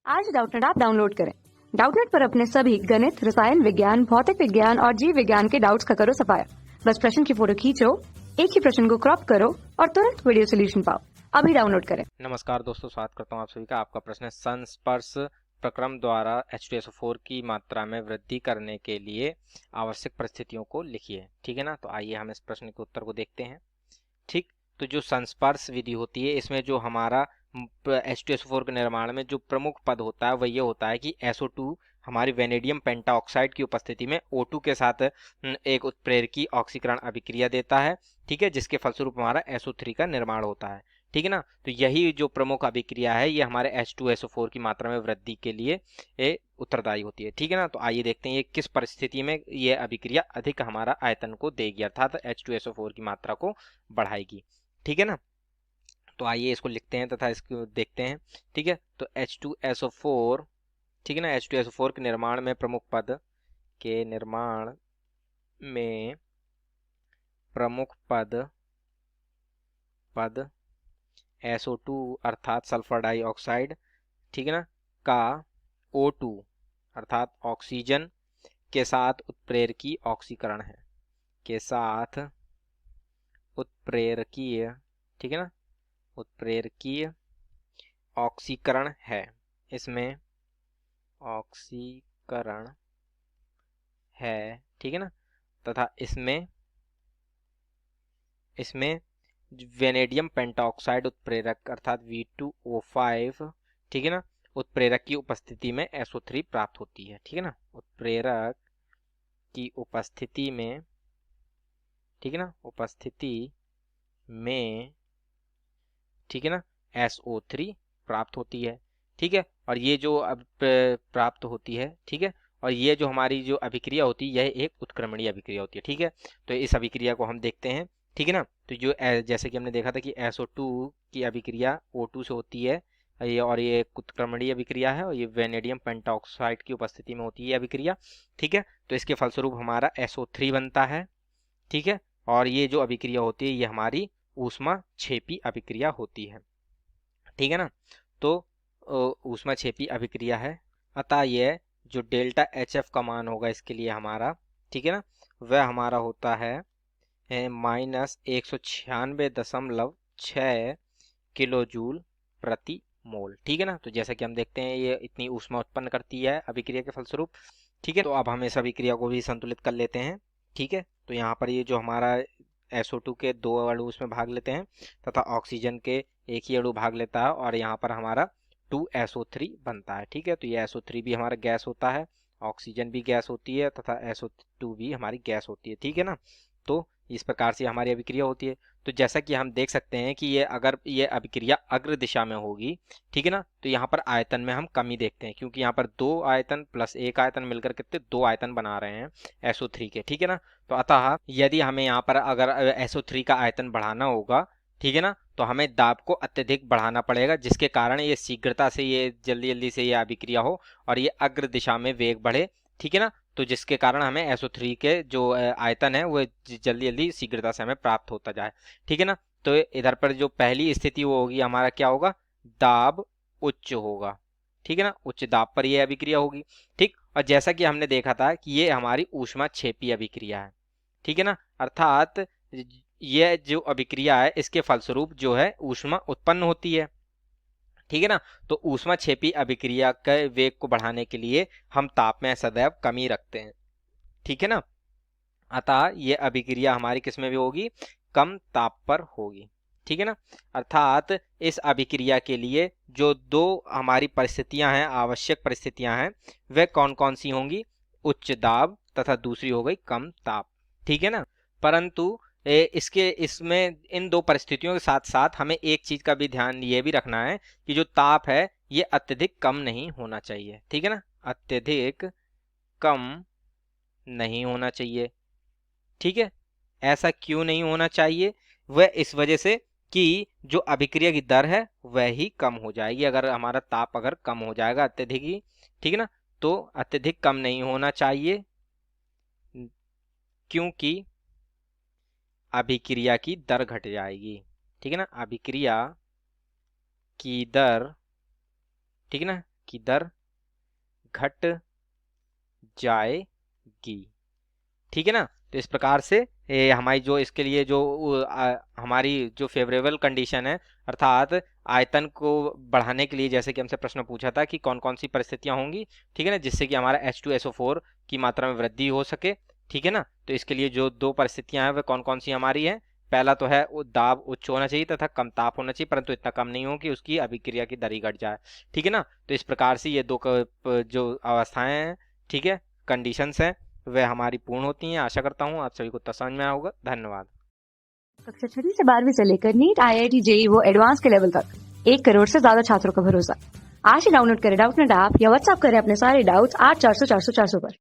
आज Doubtnut app download करें। Doubtnut पर अपने सभी गणित, रसायन विज्ञान, भौतिक विज्ञान और जीव विज्ञान के डाउट्स का करो सफाया। बस प्रश्न की फोटो खींचो, एक ही प्रश्न को क्रॉप करो और तुरंत वीडियो सोल्यूशन पाओ। अभी डाउनलोड करें। नमस्कार दोस्तों, स्वागत करता हूं आप सभी का। आपका प्रश्न है संस्पर्श प्रक्रम द्वारा H2SO4 की मात्रा में वृद्धि करने के लिए आवश्यक परिस्थितियों को लिखिए। ठीक है ना, तो आइए हम इस प्रश्न के उत्तर को देखते हैं। ठीक, तो जो संस्पर्श विधि होती है, इसमें जो हमारा H2SO4 के निर्माण में जो प्रमुख पद होता है वह ये होता है कि SO2 हमारी वेनेडियम पेंटाऑक्साइड की उपस्थिति में O2 के साथ एक उत्प्रेरकी ऑक्सीकरण अभिक्रिया देता है। ठीक है, जिसके फलस्वरूप हमारा SO3 का निर्माण होता है। ठीक है ना, तो यही जो प्रमुख अभिक्रिया है ये हमारे H2SO4 की मात्रा में वृद्धि के लिए ये उत्तरदायी होती है। ठीक है ना, तो आइए देखते हैं ये किस परिस्थिति में ये अभिक्रिया अधिक हमारा आयतन को देगी, अर्थात H2SO4 की मात्रा को बढ़ाएगी। ठीक है ना, तो आइए इसको लिखते हैं तथा इसको देखते हैं। ठीक है, तो H2SO4, ठीक है ना, H2SO4 के निर्माण में प्रमुख पद के निर्माण में प्रमुख पद SO2 अर्थात सल्फर डाइऑक्साइड, ठीक है ना, का O2 अर्थात ऑक्सीजन के साथ उत्प्रेरकीय ऑक्सीकरण है, के साथ उत्प्रेरकीय, ठीक है ना, उत्प्रेरकीय ऑक्सीकरण है। इसमें ऑक्सीकरण है, ठीक है ना, तथा इसमें वेनेडियम पेंटाऑक्साइड उत्प्रेरक अर्थात V2O5, ठीक है ना, उत्प्रेरक की उपस्थिति में SO3 प्राप्त होती है। ठीक है ना, उत्प्रेरक की उपस्थिति में, ठीक है ना, उपस्थिति में, ठीक है ना, SO3 प्राप्त होती है। ठीक है, और ये जो अब प्राप्त होती है, ठीक है, और ये जो हमारी जो अभिक्रिया होती है यह एक उत्क्रमणीय अभिक्रिया होती है। ठीक है, तो इस अभिक्रिया को हम देखते हैं। ठीक है ना, तो जो जैसे कि हमने देखा था कि SO2 की अभिक्रिया O2 से होती है, ये एक उत्क्रमणीय अभिक्रिया है और ये वेनेडियम पेंटाऑक्साइड की उपस्थिति में होती है अभिक्रिया। ठीक है, तो इसके फलस्वरूप हमारा SO3 बनता है। ठीक है, और ये जो अभिक्रिया होती है ये हमारी ऊष्माक्षेपी अभिक्रिया होती है। ठीक है ना, तो ऊष्माक्षेपी अभिक्रिया है, अतः यह जो डेल्टा HF का मान होगा इसके लिए हमारा, ठीक है ना, वह हमारा होता है -196.6 किलो जूल प्रति मोल। ठीक है ना, तो जैसा कि हम देखते हैं ये इतनी ऊष्मा उत्पन्न करती है अभिक्रिया के फलस्वरूप। ठीक है, तो अब हम इस अभिक्रिया को भी संतुलित कर लेते हैं। ठीक है, तो यहाँ पर ये जो हमारा SO2 के 2 अणु इसमें भाग लेते हैं तथा ऑक्सीजन के एक ही अणु भाग लेता है और यहाँ पर हमारा 2SO3 बनता है। ठीक है, तो ये SO3 भी हमारा गैस होता है, ऑक्सीजन भी गैस होती है तथा SO2 भी हमारी गैस होती है। ठीक है ना, तो इस प्रकार से हमारी अभिक्रिया होती है। तो जैसा कि हम देख सकते हैं कि ये अगर ये अभिक्रिया अग्र दिशा में होगी, ठीक है ना, तो यहाँ पर आयतन में हम कमी देखते हैं, क्योंकि यहाँ पर 2 आयतन प्लस 1 आयतन मिलकर कितने 2 आयतन बना रहे हैं SO3 के। ठीक है ना, तो अतः यदि हमें यहाँ पर अगर SO3 का आयतन बढ़ाना होगा, ठीक है ना, तो हमें दाब को अत्यधिक बढ़ाना पड़ेगा, जिसके कारण ये शीघ्रता से ये जल्दी जल्दी से ये अभिक्रिया हो और ये अग्र दिशा में वेग बढ़े। ठीक है ना, तो जिसके कारण हमें SO3 के जो आयतन है वो जल्दी जल्दी शीघ्रता से हमें प्राप्त होता जाए। ठीक है ना, तो इधर पर जो पहली स्थिति वो होगी हमारा क्या होगा, दाब उच्च होगा। ठीक है ना, उच्च दाब पर यह अभिक्रिया होगी। ठीक, और जैसा कि हमने देखा था कि ये हमारी ऊष्माक्षेपी अभिक्रिया है। ठीक है ना, अर्थात यह जो अभिक्रिया है इसके फलस्वरूप जो है ऊष्मा उत्पन्न होती है। ठीक है ना, तो ऊष्माक्षेपी अभिक्रिया के वेग को बढ़ाने के लिए हम ताप में सदैव कमी रखते हैं। ठीक है ना, अतः ये अभिक्रिया हमारी किसमें भी होगी, कम ताप पर होगी। ठीक है ना, अर्थात इस अभिक्रिया के लिए जो 2 हमारी परिस्थितियां हैं, आवश्यक परिस्थितियां हैं, वे कौन कौन सी होंगी, उच्च दाब तथा दूसरी हो गई कम ताप। ठीक है ना, परंतु इसमें इन 2 परिस्थितियों के साथ साथ हमें एक चीज का भी ध्यान ये भी रखना है कि जो ताप है ये अत्यधिक कम नहीं होना चाहिए। ठीक है ना, अत्यधिक कम नहीं होना चाहिए। ठीक है, ऐसा क्यों नहीं होना चाहिए, वह इस वजह से कि जो अभिक्रिया की दर है वह ही कम हो जाएगी अगर हमारा ताप अगर कम हो जाएगा अत्यधिक ही। ठीक है ना, तो अत्यधिक कम नहीं होना चाहिए, क्योंकि अभिक्रिया की दर घट जाएगी। ठीक है ना, अभिक्रिया की दर, ठीक है ना, की दर घट जाएगी। ठीक है ना। तो इस प्रकार से हमारी जो इसके लिए जो हमारी जो फेवरेबल कंडीशन है, अर्थात आयतन को बढ़ाने के लिए, जैसे कि हमसे प्रश्न पूछा था कि कौन कौन सी परिस्थितियां होंगी, ठीक है ना, जिससे कि हमारा H2SO4 की मात्रा में वृद्धि हो सके। ठीक है ना। तो इसके लिए जो दो परिस्थितियां हैं वह कौन कौन सी हमारी हैं। पहला तो है दाब उच्च होना चाहिए तथा कम ताप होना चाहिए, परंतु इतना कम नहीं हो कि उसकी अभिक्रिया की दर ही घट जाए। ठीक है ना। तो इस प्रकार से ये दो जो अवस्थाएं हैं, ठीक है, कंडीशंस हैं, वह हमारी पूर्ण होती हैं। आशा करता हूँ आप सभी को समझ में आया होगा। धन्यवाद। कक्षा 6 से 12वीं से लेकर नीट, IIT, JEE वो एडवांस के लेवल तक 1 करोड़ से ज्यादा छात्रों का भरोसा। आज ही डाउनलोड करें डाउटनेट ऐप या व्हाट्सएप करें अपने सारे डाउट्स 8400 400 400 पर।